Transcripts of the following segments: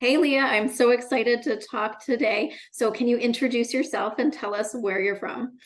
Hey, Leah, I'm so excited to talk today. So, can you introduce yourself and tell us where you're from?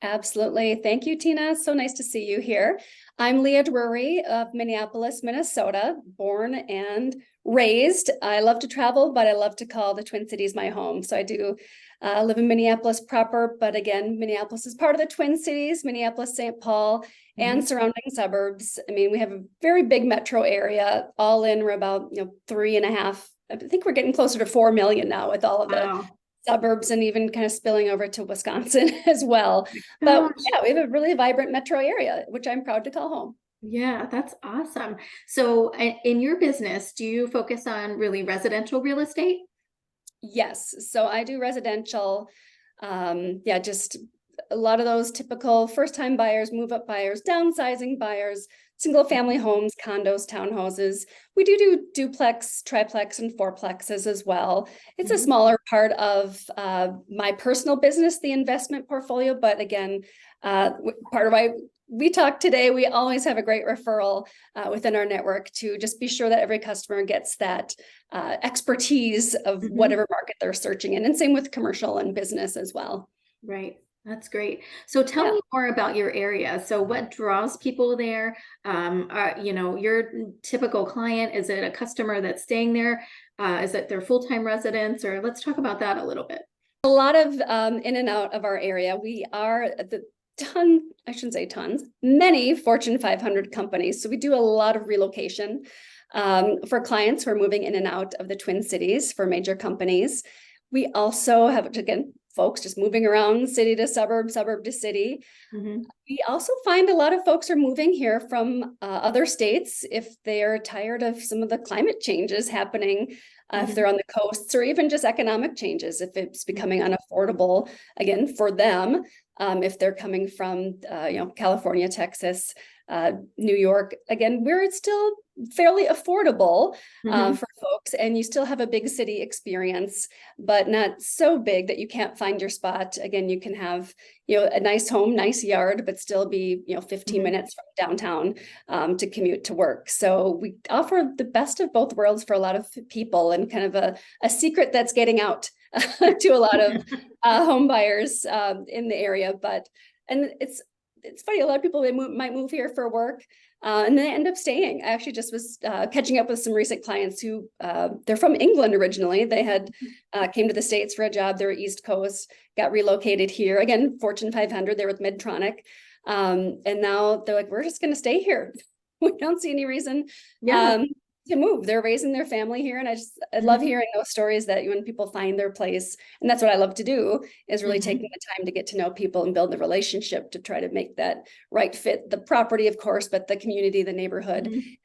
Absolutely. Thank you, Tina. So nice to see you here. I'm Leah Drury of Minneapolis, Minnesota, born and raised. I love to travel, but I love to call the Twin Cities my home. So I do live in Minneapolis proper, but again, Minneapolis is part of the Twin Cities, Minneapolis, St. Paul, Mhm. and surrounding suburbs. I mean, we have a very big metro area. All in, we're about 3.5. I think we're getting closer to 4 million now with all of the Wow. suburbs and even kind of spilling over to Wisconsin as well. But Gosh. yeah, we have a really vibrant metro area, which I'm proud to call home. Yeah, that's awesome. So, in your business, do you focus on really residential real estate? Yes, so I do residential. Yeah, just a lot of those typical first-time buyers, move-up buyers, downsizing buyers, single-family homes, condos, townhouses. We do duplex, triplex, and fourplexes as well. It's a Mhm. smaller part of my personal business, the investment portfolio, but again, part of why we talk today, we always have a great referral within our network to just be sure that every customer gets that expertise of Mhm. whatever market they're searching in, and same with commercial and business as well. Right. That's great. So tell Yeah. me more about your area. So what draws people there? Your typical client, is it a customer that's staying there? Is it their full-time residents? Or let's talk about that a little bit. A lot of in and out of our area. We are the I shouldn't say tons, many Fortune 500 companies. So we do a lot of relocation for clients who are moving in and out of the Twin Cities for major companies. We also have, again, folks just moving around city to suburb, suburb to city. Mhm. We also find a lot of folks are moving here from other states if they're tired of some of the climate changes happening, if Mhm. they're on the coasts, or even just economic changes, if it's becoming unaffordable again for them, if they're coming from California, Texas, New York, again, where it's still fairly affordable Mhm. for folks, and you still have a big city experience, but not so big that you can't find your spot. Again, you can have a nice home, nice yard, but still be 15 Mhm. minutes from downtown to commute to work. So we offer the best of both worlds for a lot of people, and kind of a secret that's getting out to a lot of home buyers in the area. But and it's funny, a lot of people might move here for work. And then they end up staying. I actually just was catching up with some recent clients who they're from England originally. They had came to the States for a job. They were East Coast, got relocated here. Again, Fortune 500, they're with Medtronic. And now they're like, we're just going to stay here. We don't see any reason Yeah. um, to move. They're raising their family here. And I love Mhm. hearing those stories that when people find their place, and that's what I love to do, is really taking Mhm. the time to get to know people and build the relationship to try to make that right fit, the property, of course, but the community, the neighborhood, Mhm.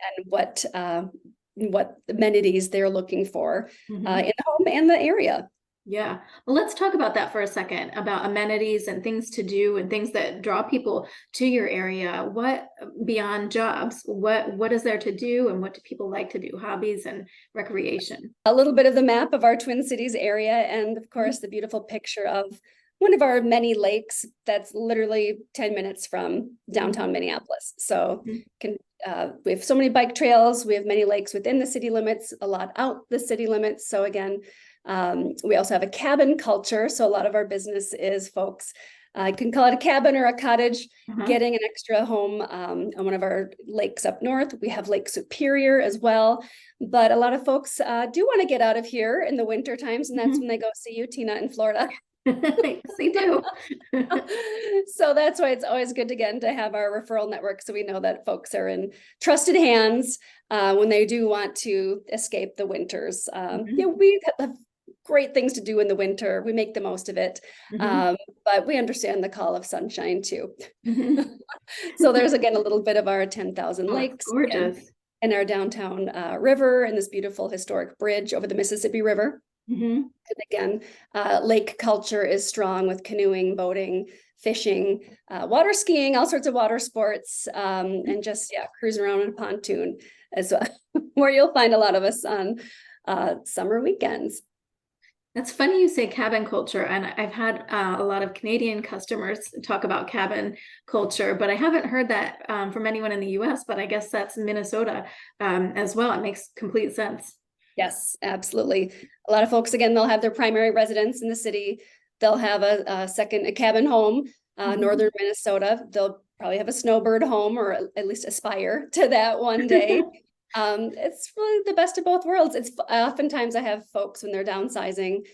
and what amenities they're looking for Mhm. in the home and the area. Yeah. Well, let's talk about that for a second, about amenities and things to do and things that draw people to your area. What beyond jobs, what is there to do and what do people like to do? Hobbies and recreation. A little bit of the map of our Twin Cities area, and of Mhm. course, the beautiful picture of one of our many lakes that's literally 10 minutes from downtown Minneapolis. So Mhm. can we have so many bike trails, we have many lakes within the city limits, a lot out the city limits. So again, we also have a cabin culture. So a lot of our business is folks, I can call it a cabin or a cottage, Uh-huh. getting an extra home on one of our lakes up north. We have Lake Superior as well. But a lot of folks do want to get out of here in the winter times, and that's when Mhm. they go see you, Tina, in Florida. Yes, they do. So that's why it's always good again to have our referral network, so we know that folks are in trusted hands when they do want to escape the winters. Mhm. We have great things to do in the winter. We make the most of it, Mhm. um, but we understand the call of sunshine too. Mhm. So there's again a little bit of our 10,000 Oh, it's lakes again gorgeous. in our downtown river, and this beautiful historic bridge over the Mississippi River. Mhm. And again, lake culture is strong with canoeing, boating, fishing, water skiing, all sorts of water sports, and just, yeah, cruising around in a pontoon as well, where you'll find a lot of us on summer weekends. That's funny you say cabin culture, and I've had a lot of Canadian customers talk about cabin culture, but I haven't heard that from anyone in the US, but I guess that's Minnesota as well. It makes complete sense. Yes, absolutely. A lot of folks, again, they'll have their primary residence in the city. They'll have a cabin home, Mhm. northern Minnesota. They'll probably have a snowbird home, or at least aspire to that one day. It's really the best of both worlds. It's oftentimes I have folks when they're downsizing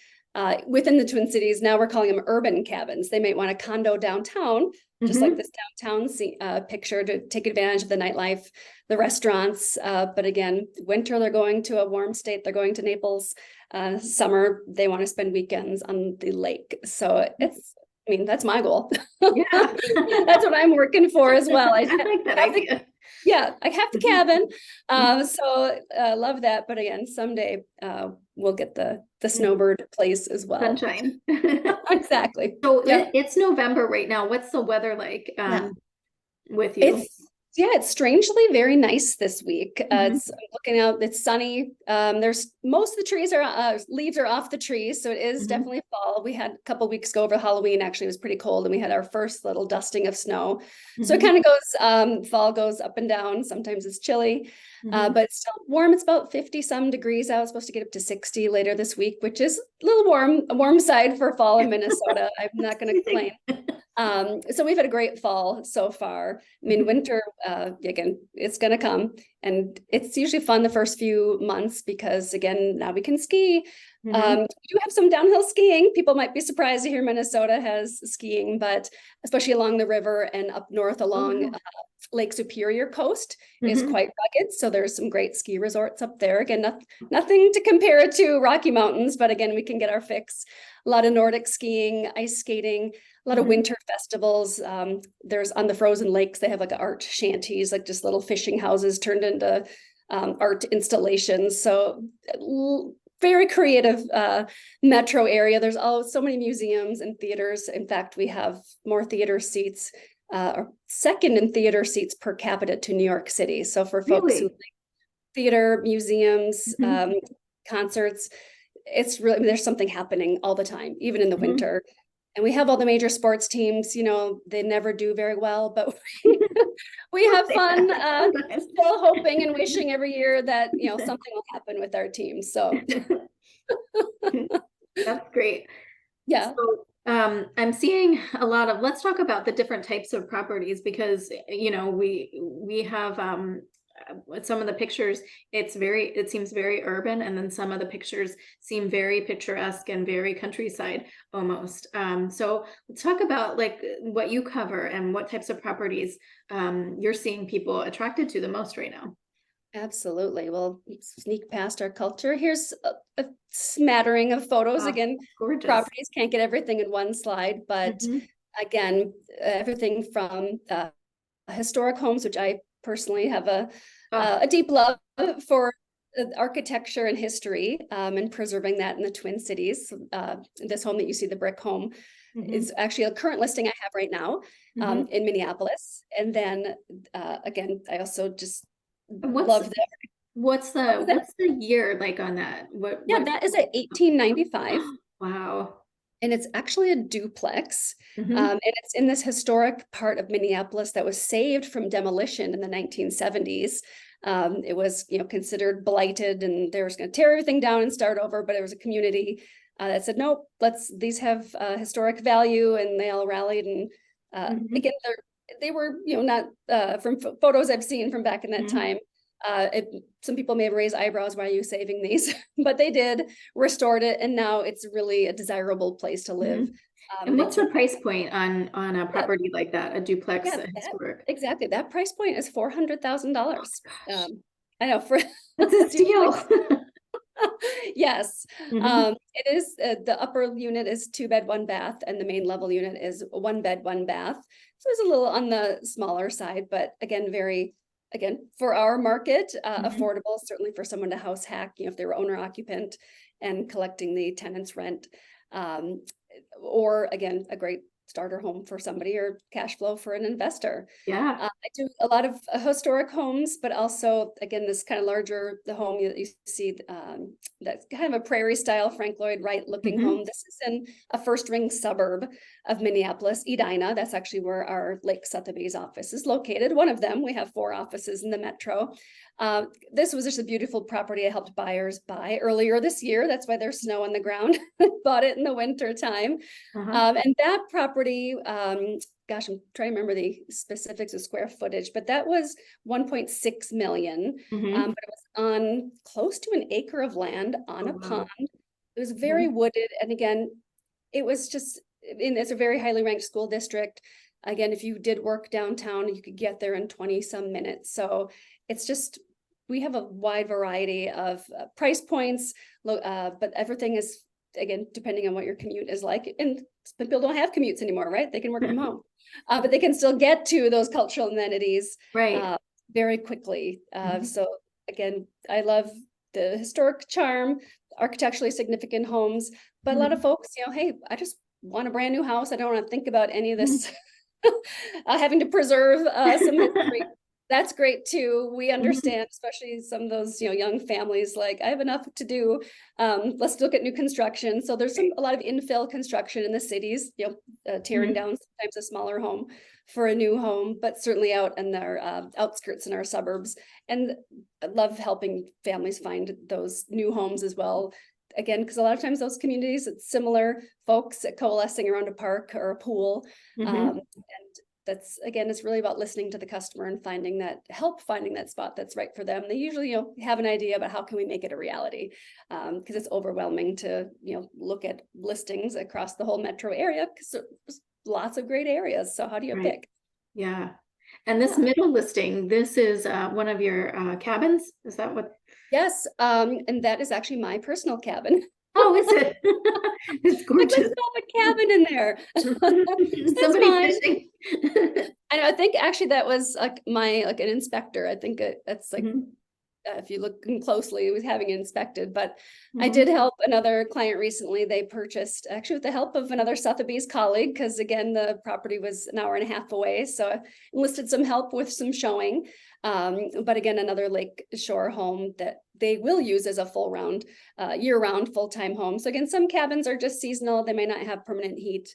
within the Twin Cities. Now we're calling them urban cabins. They might want a condo downtown, just like this downtown picture, to take advantage of the nightlife, the restaurants. But again, winter, they're going to a warm state. They're going to Naples. Summer, they want to spend weekends on the lake. So that's my goal. Yeah. That's what I'm working for as well. I like that idea. Yeah, I have the cabin. So love that. But again, someday we'll get the snowbird place as well. Sunshine. Exactly. So Yeah. it's November right now. What's the weather like with you? It's strangely very nice this week. It's I'm looking out, it's sunny. There's most of the trees are leaves are off the trees, so it is definitely fall. We had a couple weeks ago over Halloween, actually it was pretty cold, and we had our first little dusting of snow. So it kind of goes fall goes up and down. Sometimes it's chilly, but it's still warm. It's about 50 some degrees out. It's supposed to get up to 60 later this week, which is a little warm, a warm side for fall in Minnesota. I'm not going to complain. So we've had a great fall so far. I mean, winter, again, it's going to come, and it's usually fun the first few months because, again, now we can ski. We do have some downhill skiing. People might be surprised to hear Minnesota has skiing, but especially along the river and up north along Lake Superior coast is quite rugged. So there's some great ski resorts up there. Again, nothing to compare it to Rocky Mountains, but again, we can get our fix. A lot of Nordic skiing, ice skating, a lot of winter festivals. There's on the frozen lakes, they have like art shanties, like just little fishing houses turned into art installations. So very creative metro area. There's so many museums and theaters. In fact, we have more theater seats, second in theater seats per capita to New York City. So for folks who like theater, museums, concerts, it's really, there's something happening all the time, even in the winter. And we have all the major sports teams, they never do very well, but we have fun, still hoping and wishing every year that, something will happen with our team. So that's great. Yeah. So, I'm seeing a lot of, let's talk about the different types of properties, because, we have, some of the pictures, it seems very urban, and then some of the pictures seem very picturesque and very countryside almost. So let's talk about like what you cover and what types of properties you're seeing people attracted to the most right now. Absolutely. Well, sneak past our culture. Here's a smattering of photos. Again, gorgeous. Properties can't get everything in one slide, but again, everything from historic homes, which I personally have a deep love for architecture and history, and preserving that in the Twin Cities. This home that you see, the brick home, is actually a current listing I have right now in Minneapolis. And then again, I also just love that. What's the year like on that? That is at 1895. Wow. And it's actually a duplex. And it's in this historic part of Minneapolis that was saved from demolition in the 1970s. It was, considered blighted, and they were going to tear everything down and start over. But it was a community that said, nope, these have historic value, and they all rallied. And again, they were, not from photos I've seen from back in that time. Some people may have raised eyebrows, why are you saving these? But they did, restored it, and now it's really a desirable place to live. And what's the price point on a property like that, a duplex? Exactly, that price point is $400,000. I know, that's a steal. Yes, it is. The upper unit is 2-bed, 1-bath, and the main level unit is 1-bed, 1-bath. So it's a little on the smaller side, but again, for our market, affordable, certainly for someone to house hack, if they were owner occupant and collecting the tenant's rent, or again, a great starter home for somebody or cash flow for an investor. Yeah. I do a lot of historic homes, but also, again, this kind of larger, the home you see, that's kind of a prairie style Frank Lloyd Wright looking Mhm. home. This is in a first ring suburb of Minneapolis, Edina. That's actually where our Lake Sotheby's office is located. One of them. We have 4 offices in the metro. This was just a beautiful property I helped buyers buy earlier this year. That's why there's snow on the ground. Bought it in the winter time. Uh-huh. And that property, gosh, I'm trying to remember the specifics of square footage, but that was 1.6 million. Mhm. But it was on close to an acre of land on Oh, a wow. pond. It was very Mhm. wooded. And again, it was just, it's a very highly ranked school district. Again, if you did work downtown, you could get there in 20 some minutes. So it's just, we have a wide variety of price points, but everything is, again, depending on what your commute is like. And people don't have commutes anymore, right? They can work from home, but they can still get to those cultural amenities Right. very quickly. Mhm. So again, I love the historic charm, architecturally significant homes, but a lot of Mhm. folks, hey, I just want a brand new house. I don't want to think about any of Mhm. this having to preserve some history. That's great too. We Mhm. understand, especially some of those, young families, like I have enough to do. Let's look at new construction. So there's Right. a lot of infill construction in the cities, tearing Mhm. down sometimes a smaller home for a new home, but certainly out in their outskirts in our suburbs. And I love helping families find those new homes as well. Again, because a lot of times those communities, it's similar folks coalescing around a park or a pool. Mhm. And that's, again, it's really about listening to the customer and finding that spot that's right for them. They usually, have an idea about how can we make it a reality, because it's overwhelming to, look at listings across the whole metro area because there's lots of great areas. So how do you Right. pick? Yeah. And this Yeah. middle listing, this is one of your cabins? Is that what? Yes. And that is actually my personal cabin. Oh, is it? It's Like, let's gorgeous. have a cabin in there. So that's Somebody mine. fishing. I know, I think actually that was like an inspector. I think that's like, Mhm. if you look closely, it was having it inspected. But I Mhm. did help another client recently. They purchased, actually with the help of another Sotheby's colleague, because again, the property was an hour and a half away. So I enlisted some help with some showing. But again, another lake shore home that they will use as a year-round full-time home. So again, some cabins are just seasonal. They may not have permanent heat.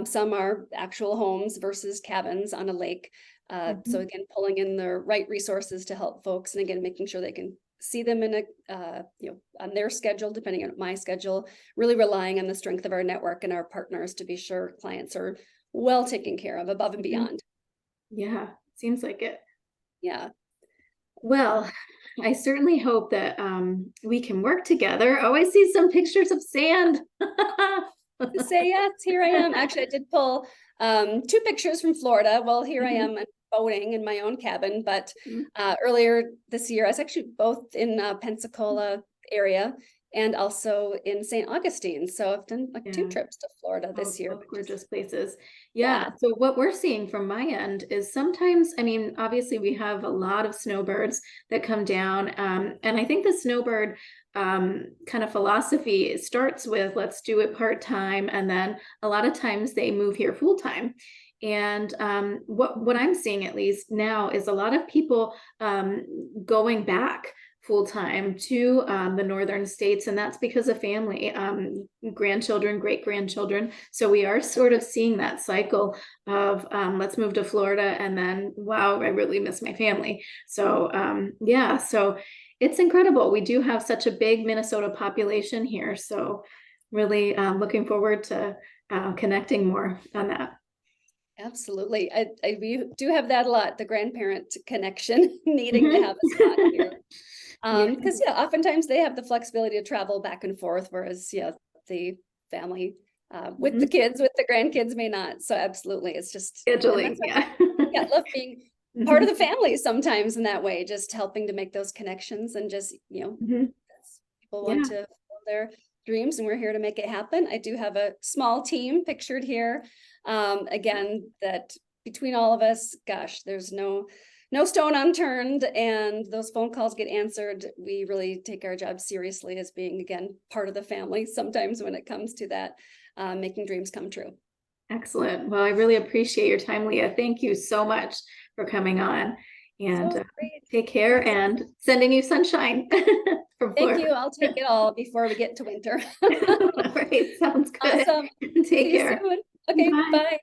Some are actual homes versus cabins on a lake. So Mhm. again, pulling in the right resources to help folks, and again, making sure they can see them in on their schedule, depending on my schedule, really relying on the strength of our network and our partners to be sure clients are well taken care of above and Mhm. beyond. Yeah, seems like it. Yeah. Well, I certainly hope that we can work together. Oh, I see some pictures of sand. To say yes, here I am. Actually, I did pull 2 pictures from Florida. Well, here I Mhm. am boating in my own cabin, but Mhm. earlier this year, I was actually both in Pensacola area and also in St. Augustine. So I've done like 2 Yeah. trips to Florida this year, Both which is, gorgeous places. Yeah. yeah. So what we're seeing from my end is sometimes, I mean, obviously we have a lot of snowbirds that come down. And I think the snowbird kind of philosophy starts with let's do it part-time. And then a lot of times they move here full-time. And what I'm seeing at least now is a lot of people going back full time to the northern states, and that's because of family, grandchildren, great grandchildren. So we are sort of seeing that cycle of let's move to Florida, and then wow, I really miss my family. So yeah, so it's incredible. We do have such a big Minnesota population here, so really looking forward to connecting more on that. Absolutely. We do have that a lot, the grandparent connection, needing to Mhm. have a spot here. Yeah. Because yeah, oftentimes they have the flexibility to travel back and forth, whereas the family with the Mhm. kids, with the grandkids may not. So absolutely, it's just, and Scheduling, that's why, yeah. yeah, I love being part of Mhm. the family sometimes in that way, just helping to make those connections and just, Mhm. people want Yeah. to fulfill their dreams and we're here to make it happen. I do have a small team pictured here. Again, that between all of us, gosh, there's no stone unturned, and those phone calls get answered. We really take our job seriously as being, again, part of the family sometimes when it comes to that, making dreams come true. Excellent. Well, I really appreciate your time, Leah. Thank you so much for coming on, and So great. take care, and sending you sunshine from Thank Florida. you. I'll take it all before we get to winter. All right, sounds good. Awesome. Take See you care. soon. Okay, Bye. bye.